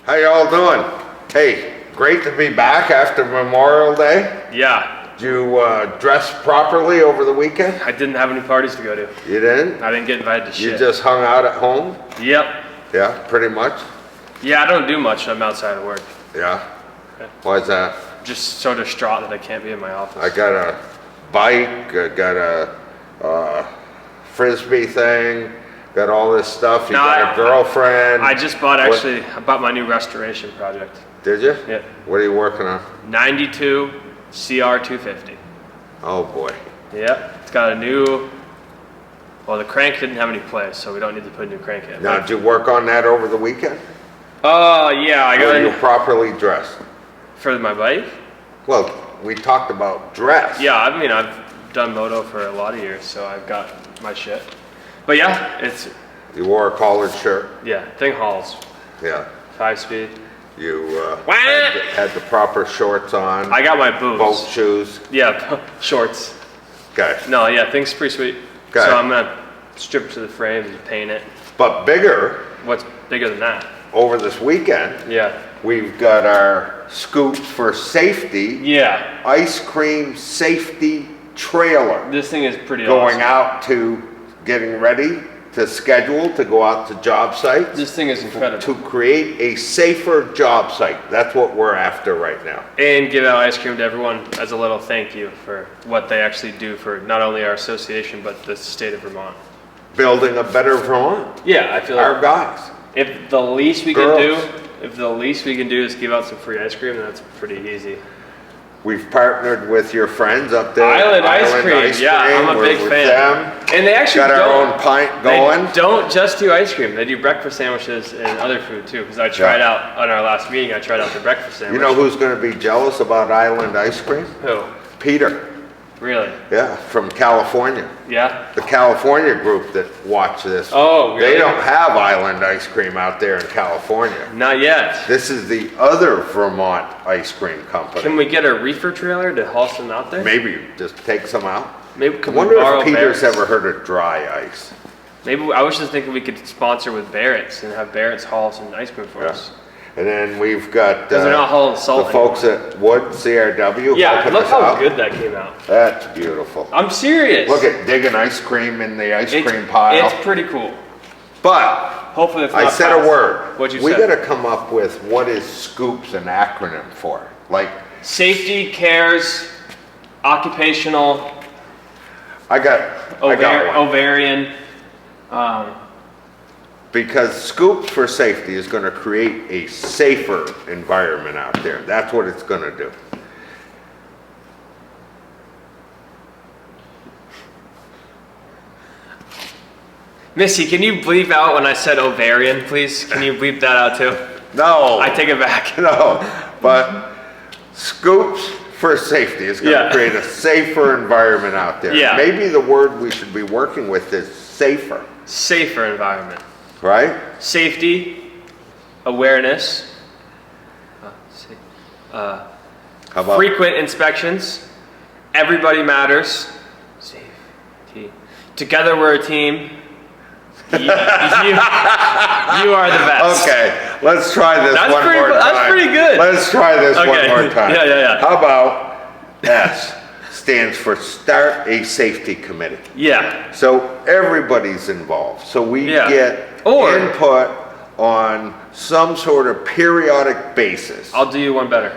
How y'all doing? Hey, great to be back after Memorial Day. Yeah. Did you dress properly over the weekend? I didn't have any parties to go to. You didn't? I didn't get invited to shit. You just hung out at home? Yep. Yeah, pretty much? Yeah, I don't do much. I'm outside of work. Yeah? Okay. Why is that? Just so distraught that I can't be in my office. I got a bike, I got a Frisbee thing, got all this stuff. You got a girlfriend. I just bought, actually, I bought my new restoration project. Did you? Yeah. What are you working on? 92 CR250. Oh boy. Yep. It's got a new, well, the crank didn't have any play, so we don't need to put a new crank in. Now, did you work on that over the weekend? Yeah, I got Were you properly dressed? For my bike? Well, we talked about dress. Yeah, I mean, I've done moto for a lot of years, so I've got my shit. But yeah, it's... You wore a collared shirt? Yeah, thing hauls. Yeah. 5-speed. You had the proper shorts on? I got my boots. Boat shoes? Yeah, shorts. Okay. No, yeah, thing's pretty sweet. Okay. So I'm gonna strip it to the frame and paint it. But bigger. What's bigger than that? Over this weekend, yeah, we've got our Scoops for Safety. Yeah. Ice cream safety trailer. This thing is pretty going awesome. Out to getting ready to schedule to go out to job sites. This thing is incredible. To create a safer job site. That's what we're after right now. And give out ice cream to everyone as a little thank you for what they actually do for not only our association, but the state of Vermont. Building a better Vermont. Yeah, I feel our guys. If the least we can do is give out some free ice cream, that's pretty easy. We've partnered with your friends up there. Island Ice Cream. Yeah, I'm a big fan. And they actually got our own pint going. They don't just do ice cream. They do breakfast sandwiches and other food too. Because I tried out on our last meeting. I tried out the breakfast sandwich. You know who's going to be jealous about Island Ice Cream? Who? Peter. Really? Yeah, from California. Yeah. The California group that watch this. Oh, really? They don't have Island Ice Cream out there in California. Not yet. This is the other Vermont ice cream company. Can we get a reefer trailer to haul some out there? Maybe just take some out. Maybe. I wonder if Peter's ever heard of dry ice. Maybe. I was just thinking we could sponsor with Barrett's and have Barrett's haul some ice cream for us. And then we've got they're not hauling salt the folks at Wood CRW. Yeah, look how good that came out. That's beautiful. I'm serious. Look at digging ice cream in the ice cream pile. It's pretty cool. But hopefully it's not I said a word. What'd you say? We got said? to come up with what is Scoops an acronym for? Like safety, cares, occupational. I got one. Ovarian. Because Scoops for Safety is going to create a safer environment out there. That's what it's going to do. Missy, can you bleep out when I said ovarian, please? Can you bleep that out too? No. I take it back. No, but Scoops for Safety is going to create a safer environment out there. Yeah. Maybe the word we should be working with is safer. Safer environment. Right? Safety, awareness, How about frequent inspections, everybody matters, safety. Together we're a team. You are the best. Okay, let's try this one more time. That's pretty good. Let's try this one more time. Yeah. How about S stands for Start a Safety Committee. Yeah. So everybody's involved. So we get input on some sort of periodic basis. I'll do you one better.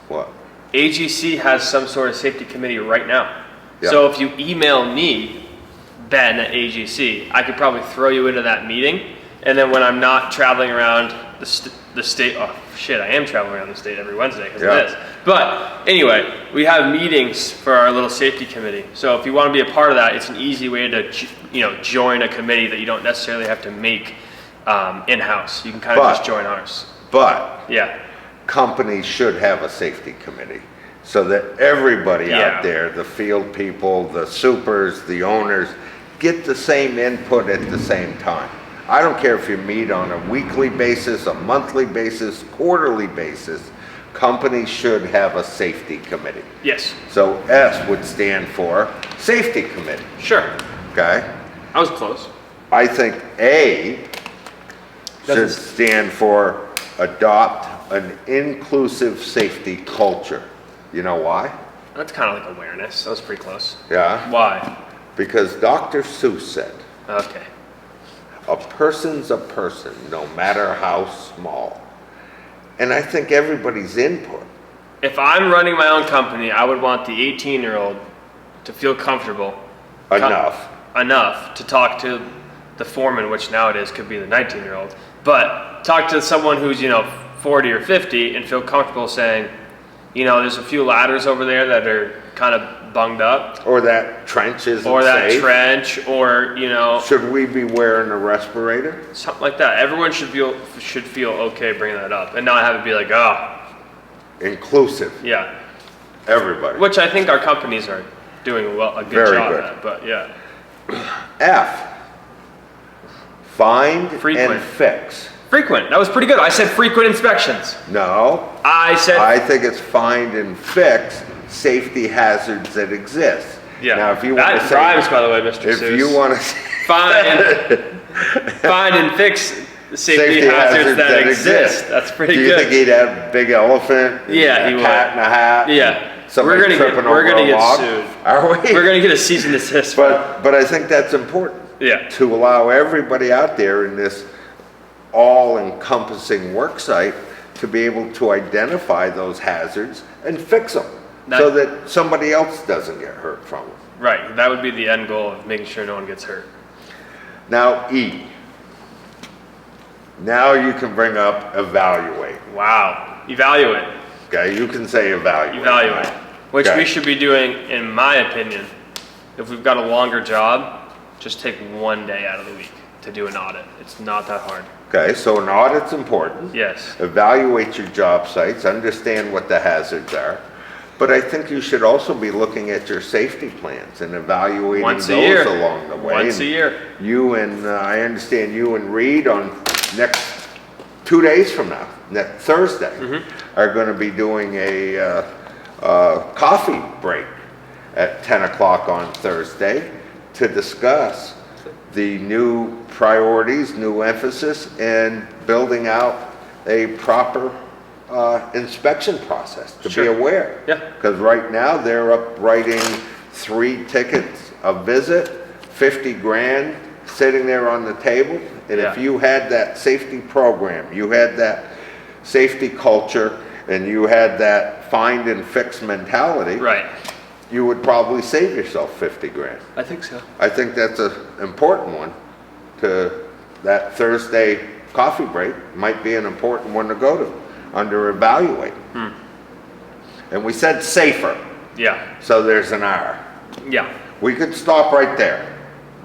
What? AGC has some sort of safety committee right now. Yep. So if you email me, Ben at AGC, I could probably throw you into that meeting. And then when I'm not traveling around the state, oh shit, I am traveling around the state every Wednesday because of this. But anyway, we have meetings for our little safety committee. So if you want to be a part of that, it's an easy way to join a committee that you don't necessarily have to make in-house. You can kind of just join ours. But yeah, companies should have a safety committee so that everybody out there, the field people, the supers, the owners, get the same input at the same time. I don't care if you meet on a weekly basis, a monthly basis, quarterly basis, companies should have a safety committee. Yes. So S would stand for safety committee. Sure. Okay? I was close. I think A should stand for adopt an inclusive safety culture. You know why? That's kind of like awareness. That was pretty close. Yeah? Why? Because Dr. Seuss said, Okay. a person's a person, no matter how small. And I think everybody's input. If I'm running my own company, I would want the 18-year-old to feel comfortable enough to talk to the foreman, which nowadays could be the 19-year-old, but talk to someone who's, 40 or 50 and feel comfortable saying, there's a few ladders over there that are kind of bunged up. Or that trench isn't Or that safe. trench, or, Should we be wearing a respirator? something like that. Everyone should feel okay bringing that up and not have it be like, oh, Inclusive, yeah. everybody. Which I think our companies are doing a good Very job good. at, but yeah. F, find Frequent. and fix. Frequent. That was pretty good. I said frequent inspections. No, I think it's find and fix safety hazards that exist. yeah. Now, if you want to that say, rhymes, by the way, Mr. if Seuss. you want to find and fix safety hazards that exist. That's pretty do you good. think he'd have a big elephant? And Yeah, he a would. cat in a hat? Yeah. Somebody tripping over a get log? sued. Are we? We're gonna get a cease and desist. But I think that's important. Yeah. To allow everybody out there in this all-encompassing work site to be able to identify those hazards and fix them so that somebody else doesn't get hurt from them. Right. That would be the end goal of making sure no one gets hurt. Now, E. Now you can bring up evaluate. Wow. Evaluate. Okay, you can say evaluate. Evaluate. Which Okay. we should be doing, in my opinion, if we've got a longer job, just take one day out of the week to do an audit. It's not that hard. Okay, so an audit's important. Yes. Evaluate your job sites, understand what the hazards are. But I think you should also be looking at your safety plans and evaluating Once a those year. along the way. Once a year. You and, I understand you and Reed on next 2 days from now, next Thursday, are gonna be doing a coffee break at 10 o'clock on Thursday to discuss the new priorities, new emphasis, and building out a proper inspection process to be aware. Yeah. Because right now they're up writing 3 tickets a visit, 50 grand sitting there on the table. And if you had that safety program, you had that safety culture, and you had that find and fix mentality, Right. you would probably save yourself 50 grand. I think so. I think that's an important one to that Thursday coffee break might be an important one to go to under evaluate. And we said safer, Yeah. so there's an R. Yeah. We could stop right there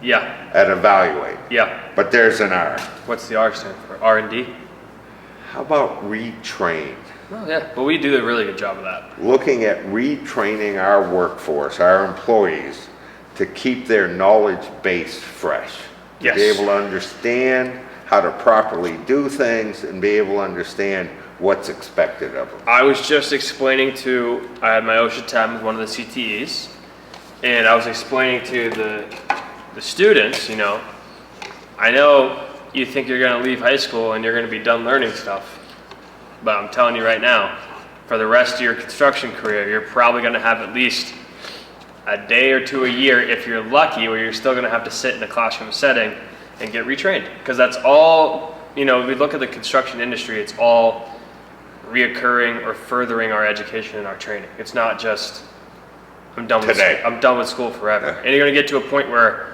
Yeah. at evaluate, Yeah. but there's an R. What's the R stand for? R&D? How about retrain? Oh, yeah. But we do a really good job of that. Looking at retraining our workforce, our employees, to keep their knowledge base fresh. To be Yes. able to understand how to properly do things and be able to understand what's expected of them. I was just explaining I had my OSHA 10 with one of the CTEs, and I was explaining to the students, I know you think you're gonna leave high school and you're gonna be done learning stuff, but I'm telling you right now, for the rest of your construction career, you're probably gonna have at least a day or 2 a year, if you're lucky, where you're still gonna have to sit in a classroom setting and get retrained. Because that's all, we look at the construction industry, it's all reoccurring or furthering our education and our training. It's not just, I'm done with school forever. Yeah. And you're gonna get to a point where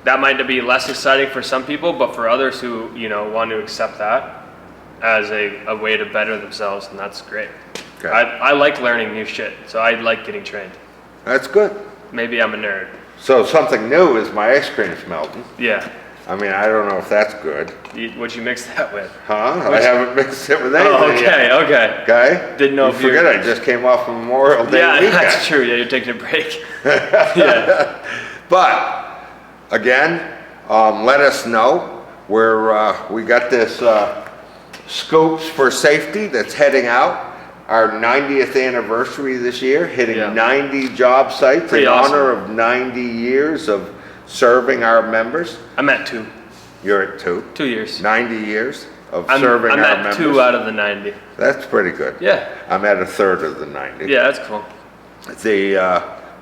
that might be less exciting for some people, but for others who, want to accept that as a way to better themselves, and that's great. Okay. I like learning new shit, so I like getting trained. That's good. Maybe I'm a nerd. So something new is my ice cream's melting. Yeah. I mean, I don't know if that's good. What'd you mix that with? Huh? I haven't mixed it with anything Oh, okay, yet. okay. Okay? Didn't know you if you forget I just came off of Memorial Day Yeah, weekend. that's true. Yeah, you're taking a break. Yeah. But, again, let us know. We got this Scopes for Safety that's heading out. Our 90th anniversary this year, hitting 90 job sites Pretty in awesome. honor of 90 years of serving our members. I'm at 2. You're at 2. 2 years. 90 years. of serving I'm our at members. 2 out of the 90. That's pretty good. Yeah. I'm at a third of the 90. Yeah, that's cool.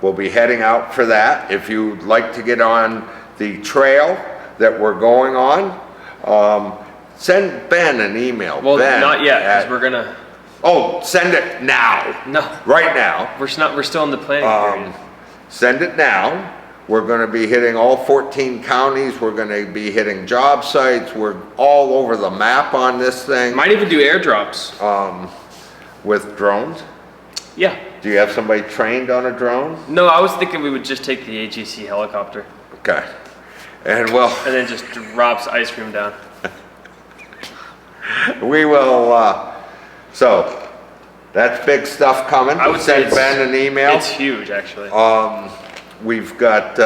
We'll be heading out for that. If you'd like to get on the trail that we're going on, send Ben an email. Well, Ben not yet, because we're gonna. Oh, send it now. No. Right now. We're still in the planning period. Send it now. We're going to be hitting all 14 counties. We're going to be hitting job sites. We're all over the map on this thing. Might even do airdrops. With drones. Yeah. Do you have somebody trained on a drone? No, I was thinking we would just take the AGC helicopter. Okay. And well. And then just drops ice cream down. We will, so that's big stuff coming. I would say send Ben an email. It's huge, actually. We've got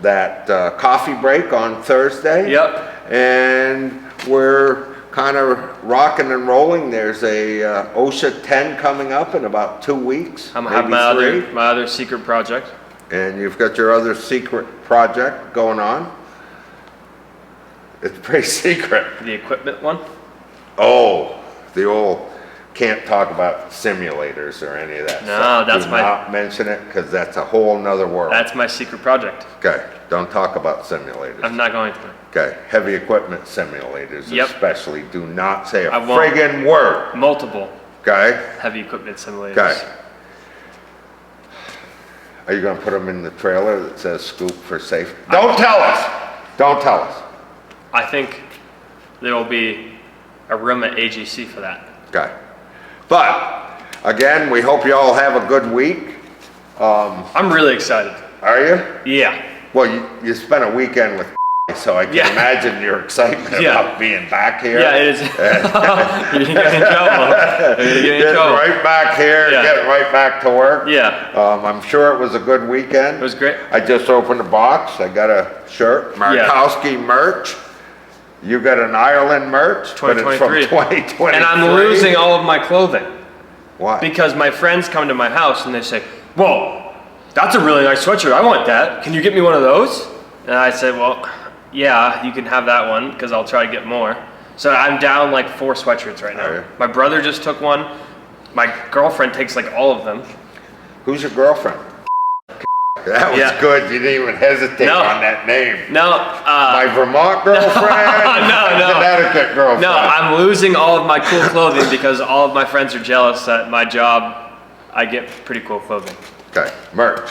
that coffee break on Thursday. Yep. And we're kind of rocking and rolling. There's a OSHA 10 coming up in about 2 weeks. I'm gonna have my other secret project. And you've got your other secret project going on. It's pretty secret. The equipment one? Oh, the old, can't talk about simulators or any of that stuff. That's Do not mention it, because that's a whole nother world. That's my secret project. Okay, don't talk about simulators. I'm not going to. Okay, heavy equipment simulators especially, do not say a I won't. friggin' word. Multiple Okay? heavy equipment simulators. Okay. Are you gonna put them in the trailer that says scoop for safe? Don't tell us! Don't tell us. I think there will be a room at AGC for that. Okay. But, again, we hope you all have a good week. I'm really excited. Are you? Yeah. Well, you spent a weekend with so I can imagine your excitement about being back here. Yeah, it is. You're gonna get in trouble. You're gonna get in trouble. Right back here, get right back to work. Yeah. I'm sure it was a good weekend. It was great. I just opened a box. I got a shirt, Markowski merch. You got an Ireland merch, but it's from 2023. And I'm losing all of my clothing. Why? Because my friends come to my house and they say, "Whoa, that's a really nice sweatshirt. I want that. Can you get me one of those?" And I said, "Well, yeah, you can have that one because I'll try to get more." So I'm down like 4 sweatshirts right now. My brother just took one. My girlfriend takes like all of them. Who's your girlfriend? That was good. You didn't even hesitate on that name. No. My Vermont girlfriend? No. Connecticut girlfriend. No, I'm losing all of my cool clothing because all of my friends are jealous that my job, I get pretty cool clothing. Okay, merch.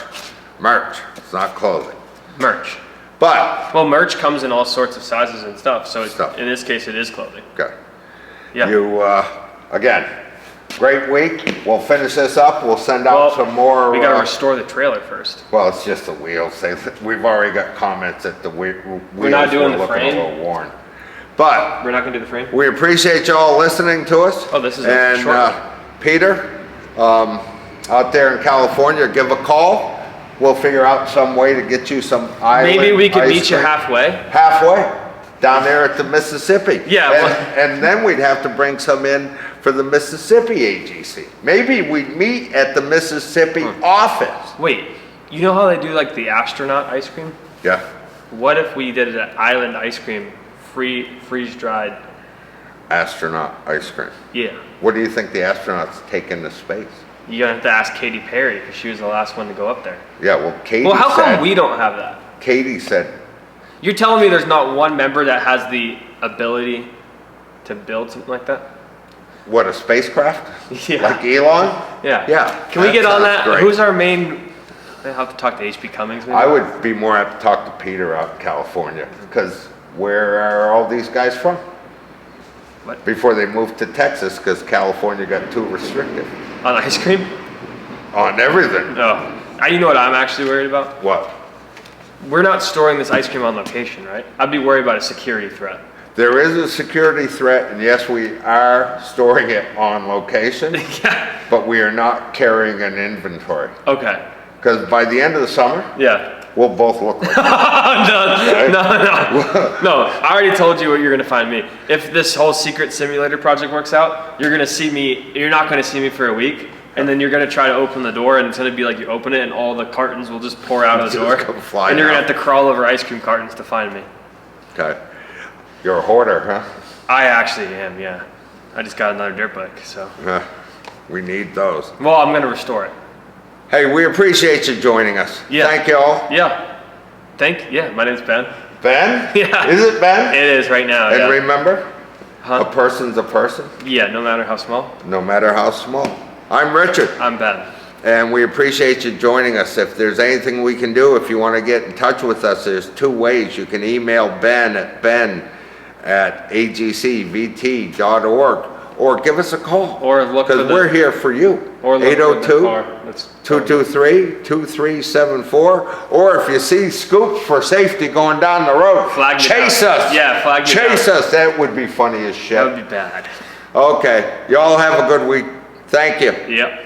Merch. It's not clothing. Merch. But. Well, merch comes in all sorts of sizes and stuff. So in this case, it is clothing. Okay. Yeah. You, again, great week. We'll finish this up. We'll send out some more. We got to restore the trailer first. Well, it's just the wheels. We've already got comments that the wheels We're not doing the looking frame? a little worn. But we're not going to do the frame? We appreciate you all listening to us. Oh, this is a short one. Peter, out there in California, give a call. We'll figure out some way to get you some island. Maybe we can ice meet you cream. halfway. Halfway. Down there at the Mississippi. Yeah. And then we'd have to bring some in for the Mississippi AGC. Maybe we'd meet at the Mississippi office. Wait, you know how they do like the astronaut ice cream? Yeah. What if we did an island ice cream, freeze-dried? Astronaut ice cream. Yeah. What do you think the astronauts take into space? You're gonna have to ask Katy Perry because she was the last one to go up there. Yeah, well, Katie Well, how come we don't have that? Katie said. You're telling me there's not one member that has the ability to build something like that? What, a spacecraft? Yeah. Like Elon? Yeah. Yeah. Can we get on that? Great. Who's our main? I have to talk to HP Cummings. Maybe? I would be more apt to talk to Peter out in California, because where are all these guys from? What? Before they moved to Texas, because California got too restrictive. On ice cream? On everything. Oh. You know what I'm actually worried about? What? We're not storing this ice cream on location, right? I'd be worried about a security threat. There is a security threat, and yes, we are storing it on location, Yeah. but we are not carrying an inventory. Okay. Because by the end of the summer, Yeah. we'll both look like No. No, I already told you what you're gonna find me. If this whole secret simulator project works out, you're gonna see me, you're not gonna see me for a week, and then you're gonna try to open the door, and it's gonna be like you open it and all the cartons will just pour out of the door. Come flying and you're gonna out. have to crawl over ice cream cartons to find me. Okay. You're a hoarder, huh? I actually am, yeah. I just got another dirt bike, so. We need those. Well, I'm gonna restore it. Hey, we appreciate you joining us. Yeah. Thank you all. Yeah. My name's Ben. Ben? Yeah. Is it Ben? It is right now, And yeah. remember, Huh? a person's a person, Yeah, no matter how small. no matter how small. I'm Richard, I'm Ben. and we appreciate you joining us. If there's anything we can do, if you want to get in touch with us, there's 2 ways. You can email ben@agcvt.org, or give us a call. Or look for Because the- we're here for you. Or look for the car. That's 223-2374, or if you see scoops for safety going down the road, Flag me chase down. us. Yeah, flag me Chase down. us. That would be funny as That shit. would be bad. Okay, y'all have a good week. Thank you. Yep.